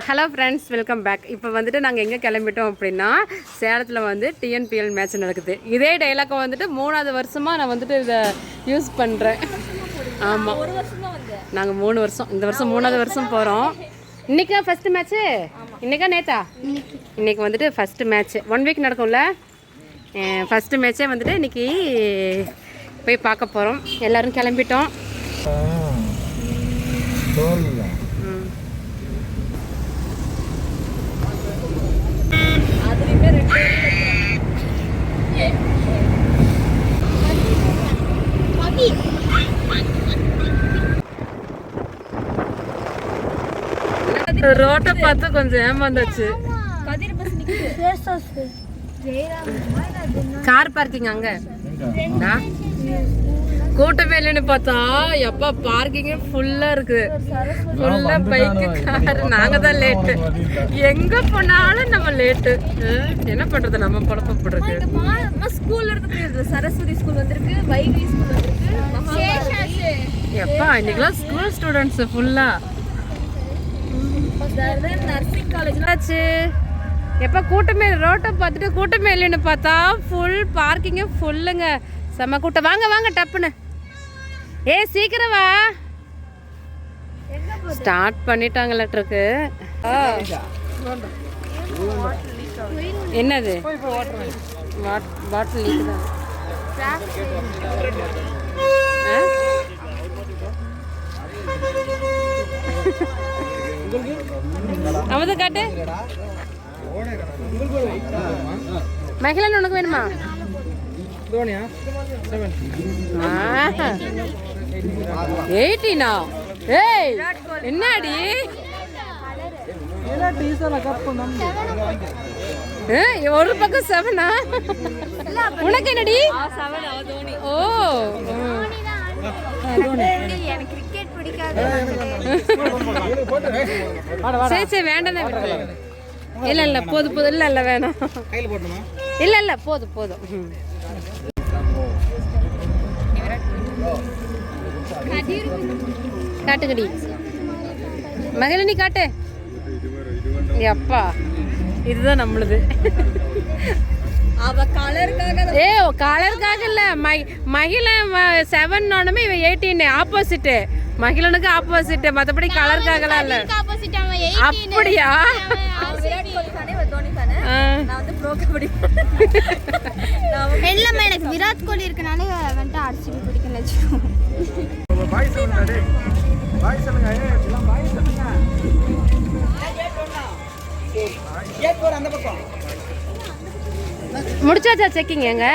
Hello friends, welcome back. இப்போ வந்துட்டு நாங்கள் எங்கே கிளம்பிட்டோம் அப்படின்னா, சேலத்தில் வந்து டிஎன்பிஎல் மேட்ச் நடக்குது. இதே டைலாக்கை வந்துட்டு 3வது வருஷமாக நான் வந்துட்டு இதை யூஸ் பண்ணுறேன். ஆமாம், நாங்கள் 3 வருஷம், இந்த வருஷம் 3வது வருஷம் போகிறோம். இன்றைக்கா ஃபஸ்ட்டு மேட்ச்சு? இன்றைக்கா நேத்தா? இன்றைக்கி வந்துட்டு ஃபஸ்ட்டு மேட்ச்சு. 1 வீக் நடக்கும்ல. ஃபஸ்ட்டு மேட்ச்சே வந்துட்டு இன்றைக்கி போய் பார்க்க போகிறோம். எல்லோரும் கிளம்பிட்டோம். ரோட்டை பார்த்து கொஞ்சம் ஏமாந்தாச்சு. கார் பார்க்கிங் அங்க கூட்டமே இல்லைன்னு பார்த்தா எப்ப பார்க்கிங்கே ஃபுல்லா இருக்கு. ஃபுல்லா பைக்கு கார். நாங்க தான் லேட்டு. எங்க போனாலும் நம்ம லேட்டு. என்ன பண்றது, நம்ம பழப்பப்படுறது. ஸ்கூல்ல இருக்கு, சரஸ்வதி ஸ்கூல் வந்திருக்கு, வைகை ஸ்கூல் வந்திருக்கு. எப்பா இன்னைக்கெல்லாம் ஸ்கூல் ஸ்டூடெண்ட்ஸ் ஃபுல்லா. நர்சிங் காலேஜ் ஆச்சு. எப்போ கூட்டமே, ரோட்டை பார்த்துட்டு கூட்டமே இல்லைன்னு பார்த்தா ஃபுல் பார்க்கிங்கே ஃபுல்லுங்க. செம்ம கூட்டம். வாங்க வாங்க டப்புன்னு. சீக்கிரம் வா. ஸ்டார்ட் பண்ணிட்டாங்களாட்டிருக்கு. என்னது பாட்டில் லீக் தான். அமுத காட்டு. மகிழன் உனக்கு வேணுமா? எயிட்டீனா? ஏய் என்னடி ஒரு பக்கம் 7ஆ? உனக்கு என்னடி? ஓ சரி சரி வேண்டாம். இல்ல இல்ல போதும் போதும். இல்ல இல்ல வேணாம். இல்ல இல்ல போதும் போதும். காட்டுக்கடி மகிழினி காட்டு. அப்பா இதுதான் நம்மளுது. அவ கலருக்காக. கலருக்காக இல்ல. மகிழன் 7 இவன் 18. ஆப்போசிட். மகிழனுக்கு ஆப்போசிட். மற்றபடி கலருக்காகலாம் இல்ல. அப்படியா? எனக்கு விராட் கோலி இருக்கனால வந்துட்டு ஆர்சிபி பிடிக்கணும். முடிச்சாச்சா செக்கிங்? எங்க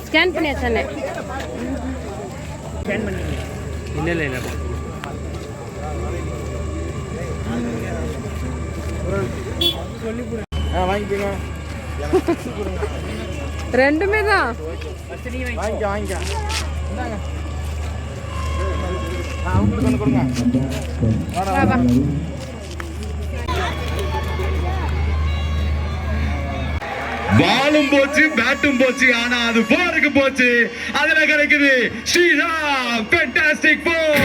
ஸ்கேன் பண்ணியாச்சானே? இல்லை இல்லை ரெண்டுமே தான். பாலும் போச்சு, பேட்டும் போச்சு, ஆனா அது போருக்கு போச்சு. அதுல கிடைக்குது Sriram fantastic four.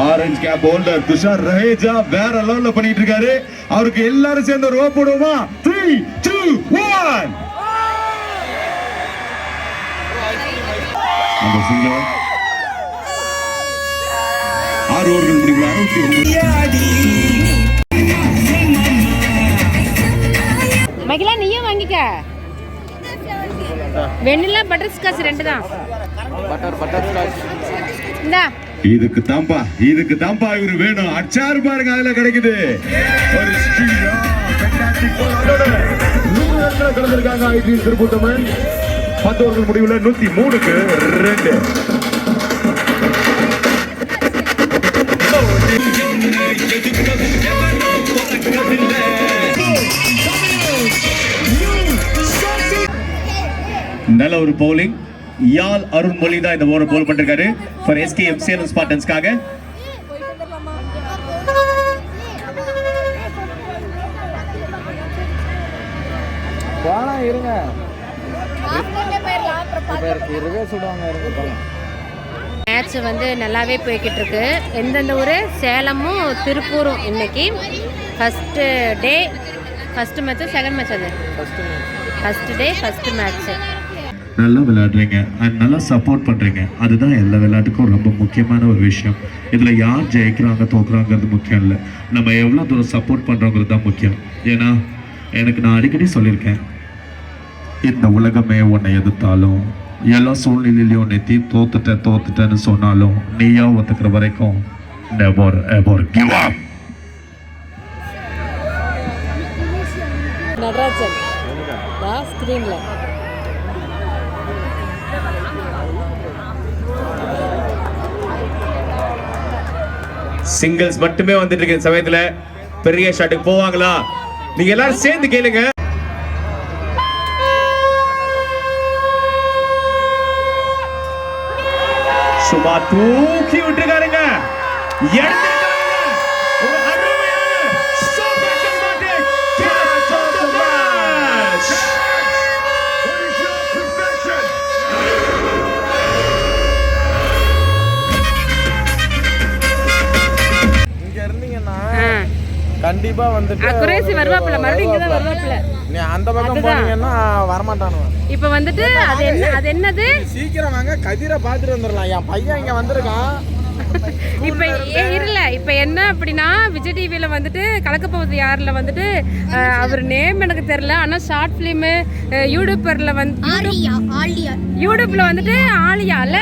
Orange cap holder Tushar Raheja வேற லெவல்ல பண்ணிட்டு இருக்காரு. அவருக்கு எல்லாரும் சேர்ந்து ஒரு ஓப் போடுவோமா? 3 2 1. அந்த சிங்கம் 6 ஓவர்கள் முடிவுல 69. மகிழா நீயும் வாங்கிக்க. வெண்ணிலா பட்டர் ஸ்காட்ச் 2 தான். பட்டர் ஸ்காட்ச் இந்தா. இதுக்கு தாம்பா இவரு வேணும். அச்சாறு பாருங்க அதுல கிடைக்குது. ஒரு ஸ்ரீராம் ஃபேண்டாஸ்டிக் போல் அதோட 100 ரன்கள் கடந்திருக்காங்க ஐபிஎல் திருப்பூட்டமன். 10 ஓவர்கள் முடிவுல 103க்கு 2. நல்ல ஒரு பவுலிங். யாழ் அருண்மொழி தான் இந்த ஓவர் போல் பண்ணிருக்காரு ஃபார் எஸ்கேஎம் சேலம் ஸ்பார்டன்ஸ்காக. மேட்ச் வந்து நல்லாவே போய்கிட்டு இருக்கு. எந்தெந்த ஊர்? சேலமும் திருப்பூரும் இன்னைக்கு first day. First match second match? அது ஃபஸ்ட்டு டே ஃபஸ்ட்டு மேட்ச்சு. நல்லா விளையாடுறீங்க அண்ட் நல்லா சப்போர்ட் பண்ணுறீங்க. அதுதான் எல்லா விளையாட்டுக்கும் ரொம்ப முக்கியமான ஒரு விஷயம். இதில் யார் ஜெயிக்கிறாங்க தோக்குறாங்கிறது முக்கியம் இல்லை, நம்ம எவ்வளோ தூரம் சப்போர்ட் பண்ணுறோங்கிறது தான் முக்கியம். ஏன்னா எனக்கு நான் அடிக்கடி சொல்லியிருக்கேன், இந்த உலகமே உன்னை எதிர்த்தாலும் எல்லா சூழ்நிலையிலையும் உன்னை தோத்துட்டேன்னு சொன்னாலும் நீயா ஒத்துக்கிற வரைக்கும் never ever give up. Natarajan ஸ்க்ரீனில் சிங்கிள்ஸ் மட்டுமே வந்துட்டு இருக்க சமயத்துல பெரிய ஷாட்டுக்கு போவாங்களா? நீங்க எல்லாரும் சேர்ந்து கேளுங்க. சும்மா தூக்கி விட்டுருக்காருங்க. ஒரு அருமையான super dramatic catch of the match. கண்டிப்பா வந்துட்டு குறைசி வருவாப்புல, மறுபடியும் இங்க தான் வருவாப்புல. நீ அந்த பக்கம் போனீங்கன்னா வரமாட்டானு. இப்போ வந்துட்டு அது என்னது? சீக்கிரம் வாங்க, கதிரை பார்த்துட்டு வந்துடலாம். என் பையன் இங்க வந்திருக்கான். இப்போ இப்போ என்ன அப்படின்னா, விஜய் டிவியில் வந்துட்டு கலக்கப்போவது யாரில் வந்துட்டு அவர் நேம் எனக்கு தெரியல, ஆனால் ஷார்ட் ஃபிலிமு யூடியூப்பரில் யூடியூப்பில் வந்துட்டு ஆலியால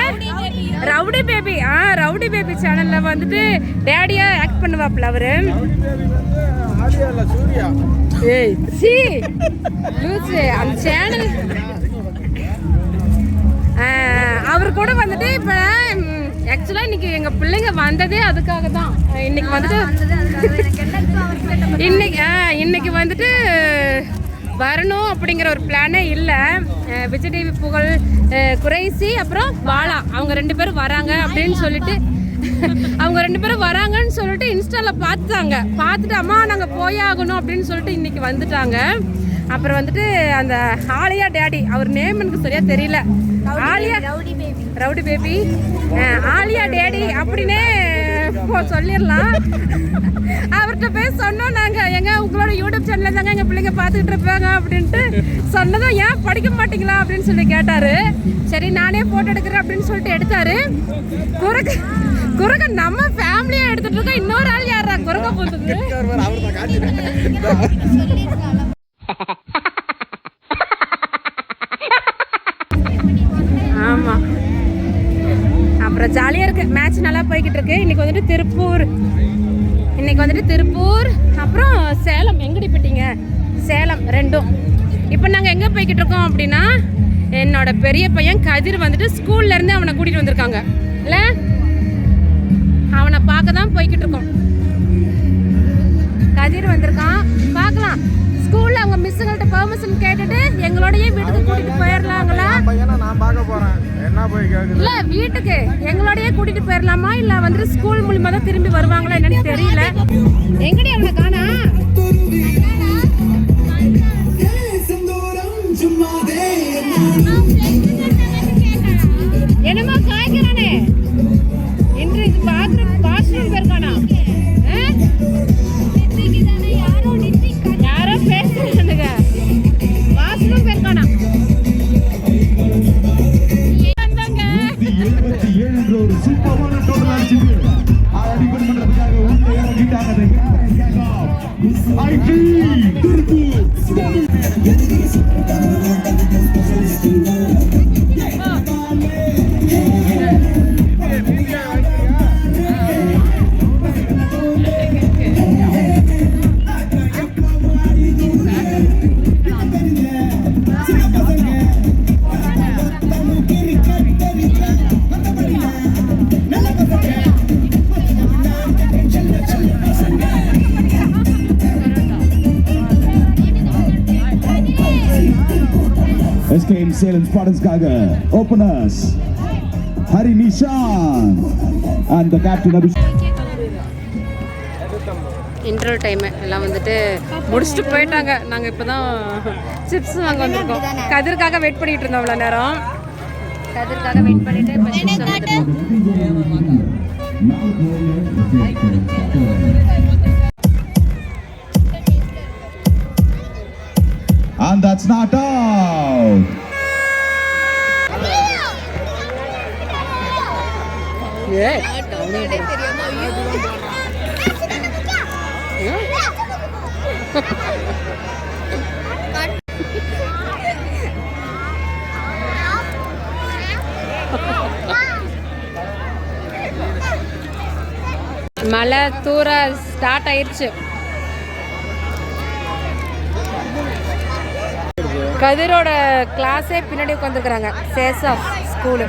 ரவுடி பேபி ரவுடி பேபி சேனலில் வந்துட்டு டேடியாக ஆக்ட் பண்ணுவாப்புல அவரு. சூர்யா ஏய் சி லூசு அந்த சேனல். அவர் கூட வந்துட்டு இப்போ ஆக்சுவலாக இன்னைக்கு எங்கள் பிள்ளைங்க வந்ததே அதுக்காக தான். இன்னைக்கு வந்துட்டு இன்னைக்கு வந்துட்டு வரணும் அப்படிங்கிற ஒரு பிளானே இல்லை. விஜய் டிவி புகழ், குறைசி, அப்புறம் பாலா அவங்க 2 பேரும் வராங்க அப்படின்னு சொல்லிட்டு அவங்க 2 பேரும் வராங்கன்னு சொல்லிட்டு இன்ஸ்டாவில் பார்த்துட்டு அம்மா நாங்கள் போயாகணும் அப்படின்னு சொல்லிட்டு இன்னைக்கு வந்துட்டாங்க. அப்புறம் வந்துட்டு அந்த ஆலியா டேடி, அவர் நேம் எனக்கு சரியா தெரியல, Alia rowdy baby Alia daddy அப்படின்னே சொல்லிடலாம். அவர்கிட்ட போய் சொன்னோம் நாங்கள், எங்க உங்களோட யூடியூப் சேனலில் தாங்க எங்கள் பிள்ளைங்க பார்த்துக்கிட்டு இருப்பாங்க அப்படின்ட்டு சொன்னதும், ஏன் படிக்க மாட்டீங்களா அப்படின்னு சொல்லி கேட்டார். சரி நானே ஃபோட்டோ எடுக்கிறேன் அப்படின்னு சொல்லிட்டு எடுத்தார். குறுக்க நம்ம ஃபேமிலியை எடுத்துட்டு இருக்கோம், இன்னொரு ஆள் யாரா குறுக்க போகுது? ஆமாம், அப்புறம் ஜாலியாக இருக்குது. மேட்ச் நல்லா போய்கிட்டு இருக்கு. இன்னைக்கு வந்துட்டு திருப்பூர் அப்புறம் சேலம். எங்கடி போயிட்டீங்க? சேலம் 2ம். இப்போ நாங்கள் எங்கே போய்கிட்டு இருக்கோம் அப்படின்னா, என்னோட பெரிய பையன் கதிர் வந்துட்டு ஸ்கூல்லேருந்து அவனை கூட்டிகிட்டு வந்திருக்காங்க இல்லை, அவனை பார்க்க தான் போய்கிட்டு இருக்கோம். கதிர் வந்திருக்கான், பார்க்கலாம். ஸ்கூலில் அவங்க மிஸ்ஸுங்கள்ட்ட பெர்மிஷன் கேட்டுட்டு எங்களோடய வீட்டுக்கு கூட்டிகிட்டு போயிடலாங்களா? நான் பார்க்க போகிறேன். என்ன போய் கேட்குது? இல்லை வீட்டுக்கு எங்களோடய கூட்டிகிட்டு போயிடலாமா, இல்லை வந்துட்டு ஸ்கூல் மூலியமாக தான் திரும்பி வருவாங்களா என்னன்னு தெரியல. எங்கடி அவனை காணா? என்னமா காய்க்கிறானே இன்று பாத்ரூம் போயிருக்கானா? யாரோ பேசுறானுங்க, பாத்ரூம் போயிருக்கானா? ஒரு சூப்பரான டோட்டல் அடிச்சிட்டு அதை டிபெண்ட் பண்றதுக்காக உள்ள இறங்கிட்டாங்க. SKM Salem Spartans-காக openers Hari Nishan and the captain Abhishek. Interval time எல்லாம் வந்துட்டு முடிச்சுட்டு போயிட்டாங்க. நாங்கள் இப்போ தான் சிப்ஸ் வாங்க வந்திருக்கோம். கதிர்க்காக வெயிட் பண்ணிகிட்டு இருந்தோம் அவ்வளோ நேரம். கதிர்க்காக வெயிட் பண்ணிட்டு இப்போ chips வந்துட்டு And that's not out. ஏய், மழை தூர ஸ்டார்ட் ஆயிடுச்சு. கதிரோட கிளாஸே பின்னாடி உட்காந்துருக்குறாங்க. சேசா ஸ்கூலு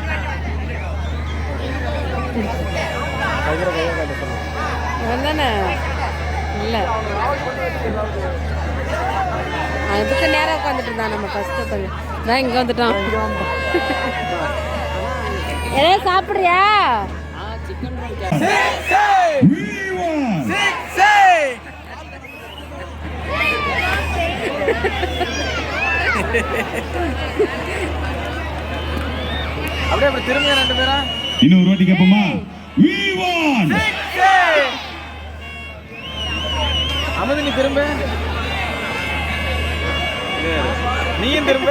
தானே இல்லை, அதுக்கு நேரம் உட்காந்துட்டு இருந்தான். நம்ம ஃபஸ்ட்டு உட்காந்து நான் இங்கே வந்துட்டான். ஏதாவது சாப்பிட்றியா? We won. அப்படியே அப்படி திரும்ப 2 பேரா இன்னொரு வாட்டி கேப்போமா? We won. அமது நீ திரும்ப, நீயும் திரும்ப,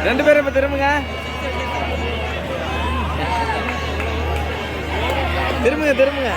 2 பேரும் இப்ப திரும்புங்க, திரும்புங்க திரும்புங்க.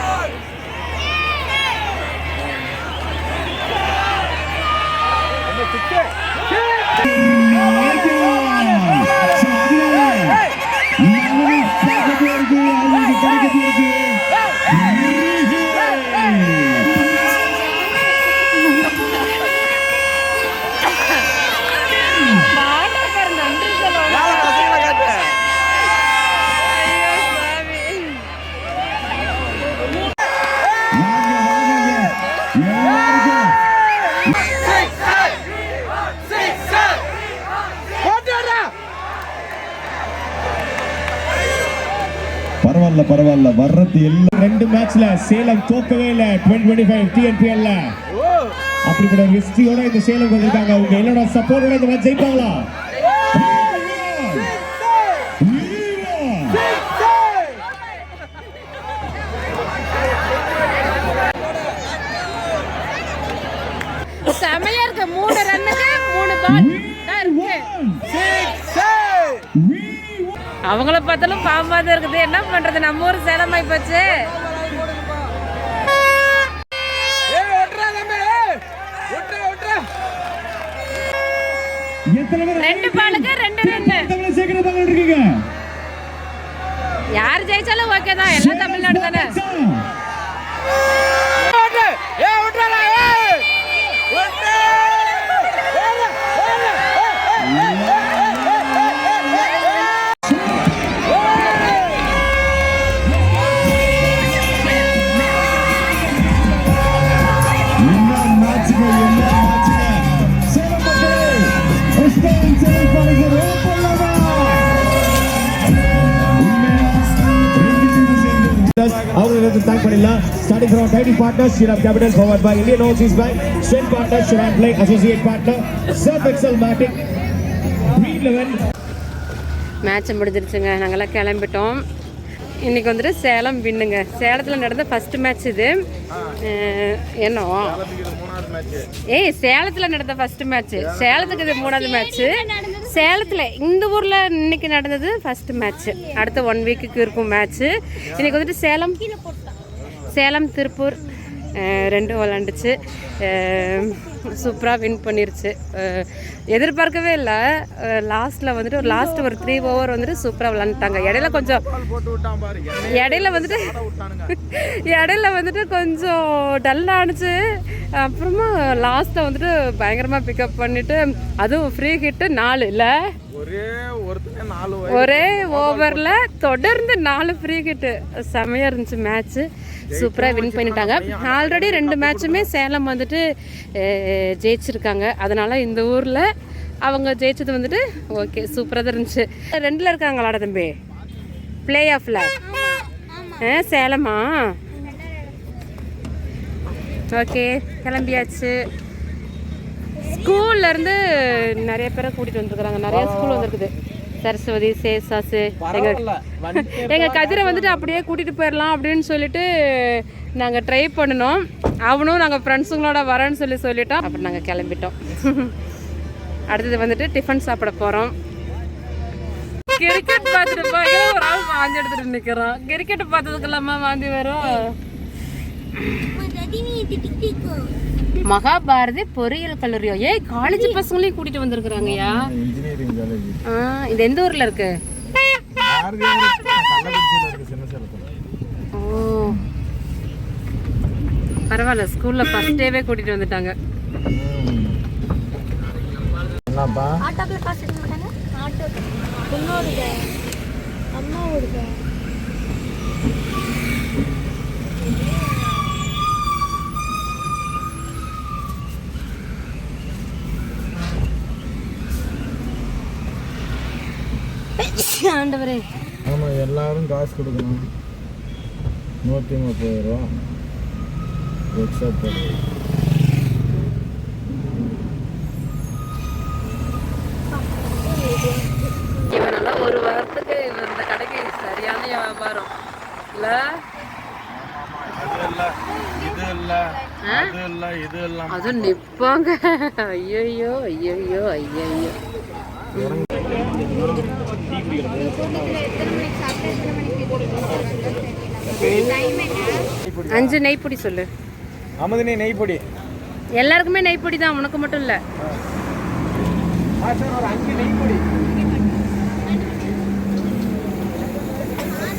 பரவாயில்ல பரவாயில்ல, வர்றது எல்லாம் 2 மேட்ச்ல சேலம் தோக்கவே இல்லை. 2025 TNPL அப்படிப்பட்ட ஹிஸ்டரியோட இந்த சேலம் வந்திருக்காங்க. அவங்க எல்லாரோட சப்போர்ட்டோட இந்த மேட்ச் ஜெயிப்பாங்களா? செமையா இருக்கு. 3 ரன்னுக்கு 3 பால் அவங்கள பார்த்தாலும் பாம்பா தான் இருக்குது. என்ன பண்றது, நம்ம ஊர் சேலமாய் போச்சு. 2 பாலுக்கு 2 ரன்னு. யார் ஜெயிச்சாலும் ஓகே தான், எல்லாம் தமிழ்நாடு தானே. Starting from Tidy Partners, Shriram Capital, powered by Indian Overseas Bank, Strength Partner, Shriram Play, Associate Partner, Surf Excel Matic, Green 11. Match முடிஞ்சிருச்சுங்க, நாங்கள்லாம் கிளம்பிட்டோம். இன்றைக்கி வந்துட்டு சேலம் வின்னுங்க. சேலத்தில் நடந்த ஃபஸ்ட்டு மேட்ச் இது. என்ன சேலத்தில் நடந்த ஃபஸ்ட்டு மேட்ச்சு, சேலத்துக்கு இது 3வது மேட்ச்சு. சேலத்தில் இந்த ஊரில் இன்னைக்கு நடந்தது ஃபஸ்ட்டு மேட்ச்சு. அடுத்த 1 வீக்குக்கு இருக்கும் மேட்ச்சு. இன்றைக்கி வந்துட்டு சேலம் திருப்பூர் 2 விளாண்டுச்சு. சூப்பராக வின் பண்ணிருச்சு. எதிர்பார்க்கவே இல்லை. லாஸ்ட்டில் வந்துட்டு லாஸ்ட் ஒரு 3 ஓவர் வந்துட்டு சூப்பராக விளாண்டுட்டாங்க. இடையில வந்துட்டு கொஞ்சம் டல்லானுச்சு. அப்புறமா லாஸ்ட்டில் வந்துட்டு பயங்கரமாக பிக்கப் பண்ணிவிட்டு, அதுவும் ஃப்ரீ ஹிட்டு 4 இல்லை, ஒரே ஓவரில் தொடர்ந்து 4 ஃப்ரீ ஹிட்டு. செமையாக இருந்துச்சு மேட்ச்சு. சூப்பராக வின் பண்ணிட்டாங்க. ஆல்ரெடி 2 மேட்சுமே சேலம் வந்துட்டு ஜெயிச்சிருக்காங்க. அதனால் இந்த ஊரில் அவங்க ஜெயிச்சது வந்துட்டு ஓகே, சூப்பராக தான் இருந்துச்சு. 2ல் இருக்காங்களாடா தம்பி பிளே ஆஃபில்? சேலமா? ஓகே, கிளம்பியாச்சு. ஸ்கூல்ல இருந்து நிறைய பேரை கூட்டிட்டு வந்துருக்காங்க. நிறைய ஸ்கூல் வந்திருக்குது. சரஸ்வதி, சேசாசு, எங்க கதிரை வந்துட்டு அப்படியே கூட்டிட்டு போயிடலாம் அப்படின்னு சொல்லிட்டு நாங்க ட்ரை பண்ணினோம். அவனும் நாங்க ஃப்ரெண்ட்ஸுங்களோட வரேன்னு சொல்லிட்டோம். அப்புறம் நாங்க கிளம்பிட்டோம். அடுத்தது வந்துட்டு டிஃபன் சாப்பிட போறோம். கிரிக்கெட் பார்த்துட்டு போய் ஒரு ஆள் வாந்தி எடுத்துட்டு நிக்கிறோம். கிரிக்கெட் பார்த்ததுக்கெல்லாமா வாந்தி வரும்? மகாபாரதி பொறியியல் கல்லூரியோ? ஏய், காலேஜ் பசங்களையும் கூட்டிட்டு வந்திருக்கிறாங்கய்யா. இது எந்த ஊர்ல இருக்கு? ஓ, பரவாயில்ல. ஸ்கூல்ல ஃபர்ஸ்ட் டேவே கூட்டிட்டு வந்துட்டாங்க. ஆட்டோக்குள்ள காசு எடுக்க மாட்டாங்க. ஆட்டோ பொண்ணோடுங்க அம்மாவோடுங்க. ஆண்டவரே. ஆமா, எல்லாரும் காசு கொடுக்கணும். 130 ரூபா எக்ஸ்ட்ரா போடுறது. இவனெல்லாம் ஒரு வாரத்துக்கு இந்த கடைக்கு சரியான வியாபாரம் இல்ல? அதுவும் நிப்பாங்க. ஐயோ ஐயோ ஐயோ. 5 நெய்ப்பொடி சொல்லு. அமுதினி நெய்ப்பொடி. எல்லாருக்குமே நெய்ப்பொடி தான், உனக்கு மட்டும் இல்ல. ஒரு 5 நெய்ப்பொடி.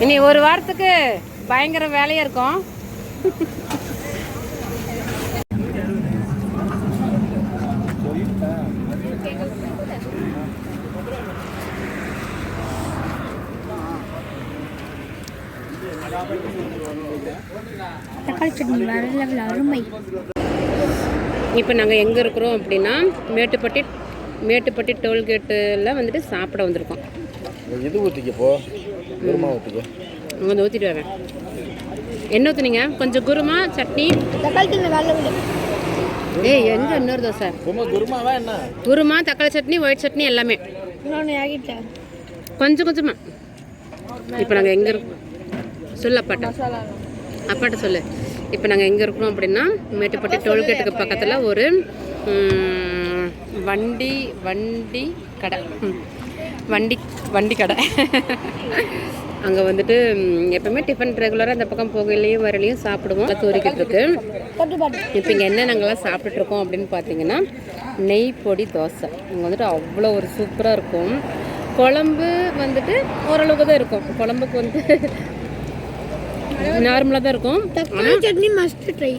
இனி ஒரு வாரத்துக்கு பயங்கர வேலையா இருக்கும். தக்காளி சட்னி வேற லெவல் அருமை. இப்போ நாங்கள் எங்கே இருக்கிறோம் அப்படின்னா மேட்டுப்பட்டி டோல்கேட்டில் வந்துட்டு சாப்பிட வந்திருக்கோம். இது ஊற்றிக்க போ, குருமா ஊற்றிக்க. அங்கே வந்து ஊற்றிட்டு வரேன். என்ன ஊற்றுனீங்க? கொஞ்சம் குருமா சட்னி. தக்காளி சட்னி வேற லெவல். ஏய், எங்கே இன்னொரு தோசை? குருமாவா என்ன? குருமா, தக்காளி சட்னி, ஒயிட் சட்னி எல்லாமே இன்னொன்று ஆகிட்டேன் கொஞ்சம் கொஞ்சமாக. இப்போ நாங்கள் எங்கே இருக்கோம் சொல்லு அப்பாட்ட. அப்பாட்ட சொல்லு. இப்போ நாங்கள் எங்கே இருக்கிறோம் அப்படின்னா மேட்டுப்பட்டி டோல்கேட்டுக்கு பக்கத்தில் ஒரு வண்டி கடை. அங்கே வந்துட்டு எப்பவுமே டிஃபன் ரெகுலராக அந்த பக்கம் போகலையும் வரலையும் சாப்பிடுவோம். தூரிக்கிட்டு இருக்கு. இப்போ இங்கே என்ன நாங்கள்லாம் சாப்பிட்டுட்ருக்கோம் அப்படின்னு பார்த்தீங்கன்னா நெய் பொடி தோசை. இங்கே வந்துட்டு அவ்வளோ ஒரு சூப்பராக இருக்கும். குழம்பு வந்துட்டு ஓரளவுக்கு தான் இருக்கும். குழம்புக்கு வந்து நார்மலாக தான் இருக்கும். தக்காளி சட்னி மஸ்ட் ட்ரை.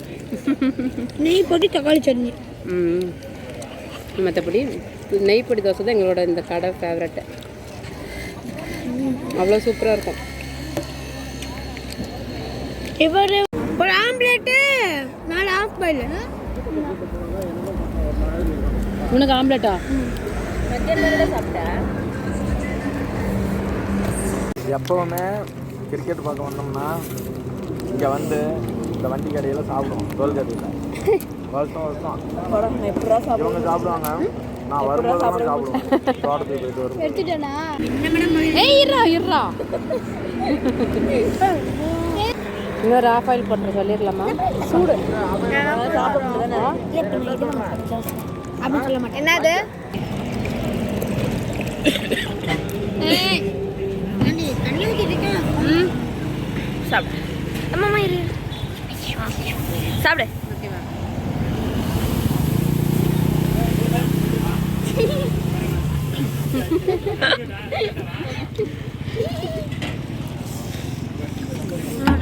நெய் பொடி தக்காளி சட்னி. மற்றபடி நெய் பொடி தோசை தான் எங்களோட இந்த கடை ஃபேவரட்டு. அவ்வளோ சூப்பராக இருக்கும். இவர் ஒரு ஆம்லேட்டு 4 ஆஃப் பாயில். உனக்கு ஆம்லேட்டா? எப்பவுமே கிரிக்கெட் பார்க்க வந்தோம்னா இங்கே வந்து இந்த வண்டி கடையில் சாப்பிடுவோம். டோல்கேட்டில் வருஷம் இவங்க சாப்பிடுவாங்க. நான் வரும்போது சாப்பிடுவோம். தோட்டத்துக்கு போயிட்டு வருவோம். எடுத்துட்டேனா? இருறா இன்னொரு ஆஃப் ஆயில் போட்டு சொல்லிடலாமா? சூடு அப்படின்னு சொல்ல மாட்டேன். என்னது? தண்ணி ஊற்றிருக்கேன். சாப்பிடு. அம்மா இரு. சாப்பிடு.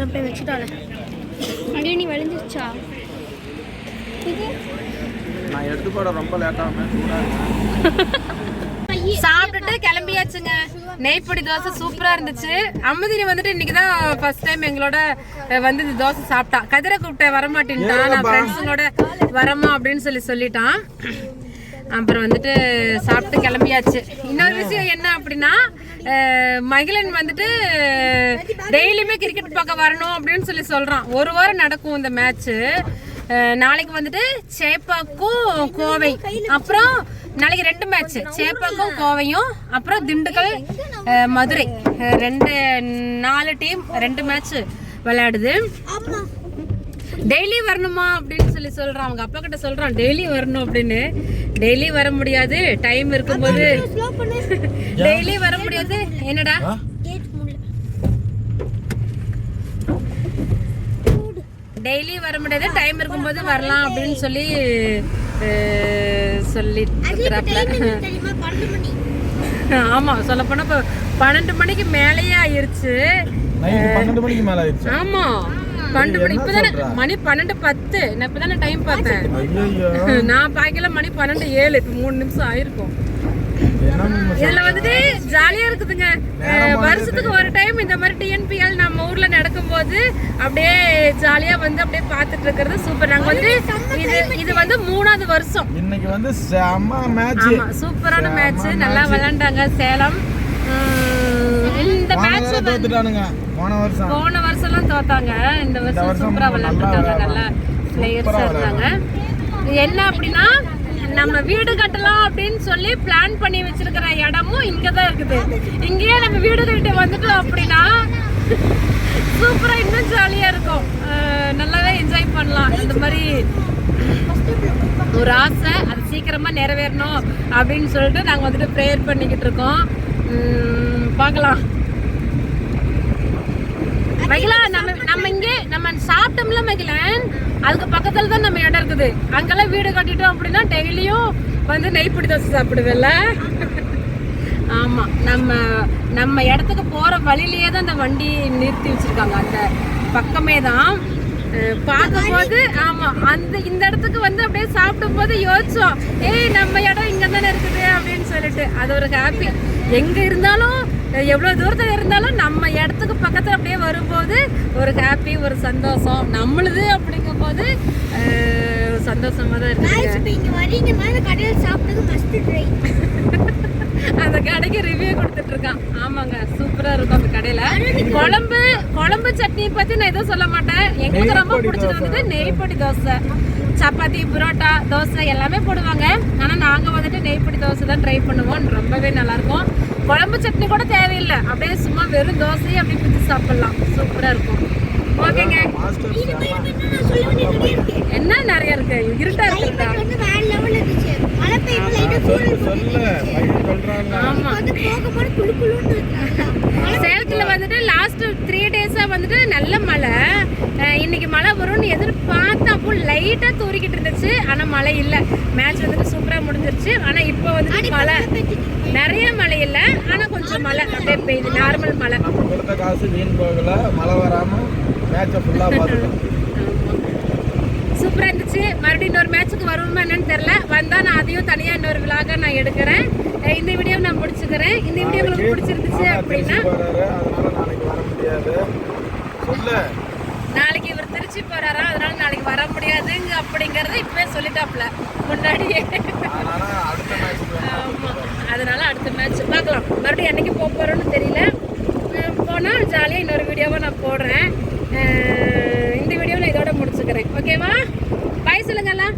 அப்படியே வச்சுட்டாலே அப்படியே நீ விளைஞ்சிருச்சா? நான் எடுத்து போட ரொம்ப லேட்டாக சாப்பிட்டுட்டு கிளம்பியாச்சுங்க. நெய்ப்பொடி தோசை சூப்பரா இருந்துச்சு. அமுதினி வந்துட்டு இன்னைக்கு தான் ஃபர்ஸ்ட் டைம் எங்களோட வந்து இந்த தோசை சாப்பிட்டா. கதிரை கூப்பிட்ட வரமாட்டேன்ட்டான். நான் ஃப்ரெண்ட்ஸுங்களோட வரமா அப்படின்னு சொல்லிட்டான். அப்புறம் வந்துட்டு சாப்பிட்டு கிளம்பியாச்சு. இன்னொரு விஷயம் என்ன அப்படின்னா மகிழன் வந்துட்டு டெய்லியுமே கிரிக்கெட் பார்க்க வரணும் அப்படின்னு சொல்றான். ஒரு வாரம் நடக்கும் இந்த மேட்ச்சு. நாளைக்கு வந்துட்டு சேப்பாக்கும் கோவை, அப்புறம் நாளைக்கு 2 மேட்ச், சேப்பாக்கும் கோவையும், அப்புறம் திண்டுக்கல் மதுரை, 4 டீம் 2 மேட்ச் விளையாடுது. டெய்லி வரணுமா அப்படின்னு சொல்றான். அவங்க அப்பா கிட்ட சொல்றான் டெய்லி வரணும் அப்படின்னு. டெய்லி வர முடியாது, டைம் இருக்கும்போது டெய்லி வர முடியாது. என்னடா டெய்லி வர முடியாது, டைம் இருக்கும்போது வரலாம் அப்படின்னு ஆமா சொல்ல போனா இப்போ 12 மணிக்கு மேலேயே ஆயிருச்சு. 12 மணிக்கு மேல ஆயிடுச்சு. ஆமா 12 மணி, இப்பதானே மணி 12:10. நான் இப்பதானே டைம் பார்த்தேன். நான் பாக்கல மணி 12:07. இப்போ 3 நிமிஷம் ஆயிருக்கும். இதுல வந்துட்டு ஜாலியா இருக்குதுங்க. வருஷத்துக்கு ஒரு டைம் இந்த மாதிரி டிஎன்பிஎல் நம்ம ஊர்ல நடக்கும்போது அப்படியே ஜாலியா வந்து அப்படியே பாத்துட்டு இருக்கிறது சூப்பர். நாங்க வந்து இது வந்து 3வது வருஷம். இன்னைக்கு வந்து செம்ம மேட்ச். ஆமா சூப்பரான மேட்ச், நல்லா விளையாண்டாங்க சேலம். இந்த மேட்ச் தோத்துட்டானுங்க. போன வருஷம்லாம் தோத்தாங்க. இந்த வருஷம் சூப்பரா விளையாண்டுட்டாங்க, நல்ல பிளேயர்ஸா இருந்தாங்க. என்ன அப்படின்னா நம்ம வீடு கட்டலாம் அப்படின்னு சொல்லி பிளான் பண்ணி வச்சிருக்கிற இடமும் இங்கதான் இருக்குது. இங்கேயே நம்ம வீடு கட்டி வந்துட்டோம் அப்படின்னா சூப்பரா இன்னும் ஜாலியா இருக்கும், நல்லாவே என்ஜாய் பண்ணலாம். இந்த மாதிரி ஒரு ஆசை, அது சீக்கிரமா நிறைவேறணும் அப்படின்னு சொல்லிட்டு நாங்க வந்துட்டு ப்ரேயர் பண்ணிக்கிட்டு இருக்கோம். பார்க்கலாம். மகிழன் நம்ம இங்கே நம்ம சாப்பிட்டோம்ல மகிழன், அதுக்கு பக்கத்துல தான் நம்ம இடம் இருக்குது. அங்கெல்லாம் வீடு கட்டிட்டோம் அப்படின்னா டெய்லியும் வந்து நெய்ப்பிடி தோசை சாப்பிடுவேல்ல. ஆமா நம்ம இடத்துக்கு போற வழியிலேயே தான் அந்த வண்டி நிறுத்தி வச்சிருக்காங்க. அந்த பக்கமே தான் பார்க்கும்போது. ஆமா இந்த இடத்துக்கு வந்து அப்படியே சாப்பிடும் போது யோசிச்சோம், நம்ம இடம் இங்க தானே இருக்குது அப்படின்னு சொல்லிட்டு. அது ஒரு ஹாப்பி. எங்க இருந்தாலும் எவ்வளவு தூரத்துல இருந்தாலும் நம்ம இடத்துக்கு பக்கத்துல அப்படியே வரும்போது ஒரு ஹாப்பி, ஒரு சந்தோஷம் நம்மளுது அப்படிங்கும் போது சந்தோஷமா தான் இருக்கு. அந்த கடைக்கு ரிவ்யூ கொடுத்துட்டு இருக்கான். ஆமாங்க சூப்பரா இருக்கும் அந்த கடையில. குழம்பு சட்னி பத்தி நான் எதுவும் சொல்ல மாட்டேன். எங்களுக்கு ரொம்ப பிடிச்சது வந்துட்டு நெய்ப்பொடி தோசை, சப்பாத்தி, புரோட்டா, தோசை எல்லாமே போடுவாங்க. ஆனா நாங்க வந்துட்டு நெய்ப்பொடி தோசை தான் ட்ரை பண்ணுவோம். ரொம்பவே நல்லா இருக்கும். குழம்பு சட்னி கூட தேவையில்லை, அப்படியே சும்மா வெறும் தோசையை அப்படியே பிடிச்சி சாப்பிடலாம். சூப்பரா இருக்கும். ஓகேங்க, என்ன நிறைய இருக்கு, இருட்டா இருக்குடா. சேலத்துல வந்துட்டு லாஸ்ட் 3 டேஸா வந்துட்டு நல்ல மழை. இன்னைக்கு மழை வரும்னு எதிர்பார்த்தா அப்போ லைட்டா தூரிக்கிட்டு இருந்துச்சு. ஆனா மழை இல்லை. மேட்ச் வந்துட்டு சூப்பரா முடிஞ்சிருச்சு. ஆனா இப்போ வந்துட்டு மழை, நிறைய மழை இல்லை, ஆனா கொஞ்சம் மழை அப்படியே பெய்யுது, நார்மல் மழை. கொடுத்த காசு வீண் போகல, மழை வராம மேட்சை ஃபுல்லா பார்த்துட்டோம். சூப்பரா இருந்துச்சு. மறுபடியும் இன்னொரு மேட்சுக்கு வருமா என்னன்னு தெரியல. வந்தா நான் அதையும் தனியா இன்னொரு விலாக நான் எடுக்கிறேன். இந்த வீடியோ நான் முடிச்சுக்கிறேன். இந்த வீடியோ உங்களுக்கு பிடிச்சிருந்துச்சு அப்படின்னா, நாளைக்கு இவர் திருச்சி போறாரா, அதனால நாளைக்கு வர முடியாதுங்க அப்படிங்கறத இப்பவே சொல்லிட்டாப்ல முன்னாடியே. ஆமா, அதனால அடுத்த மேட்ச் பார்க்கலாம். மறுபடியும் என்னைக்கு போறோம்னு தெரியல. போனா ஜாலியா இன்னொரு வீடியோவை நான் போடுறேன். இந்த வீடியோவில் இதோட முடிச்சுக்கிறேன். ஓகேவா? பாய் சொல்லுங்கலாம்.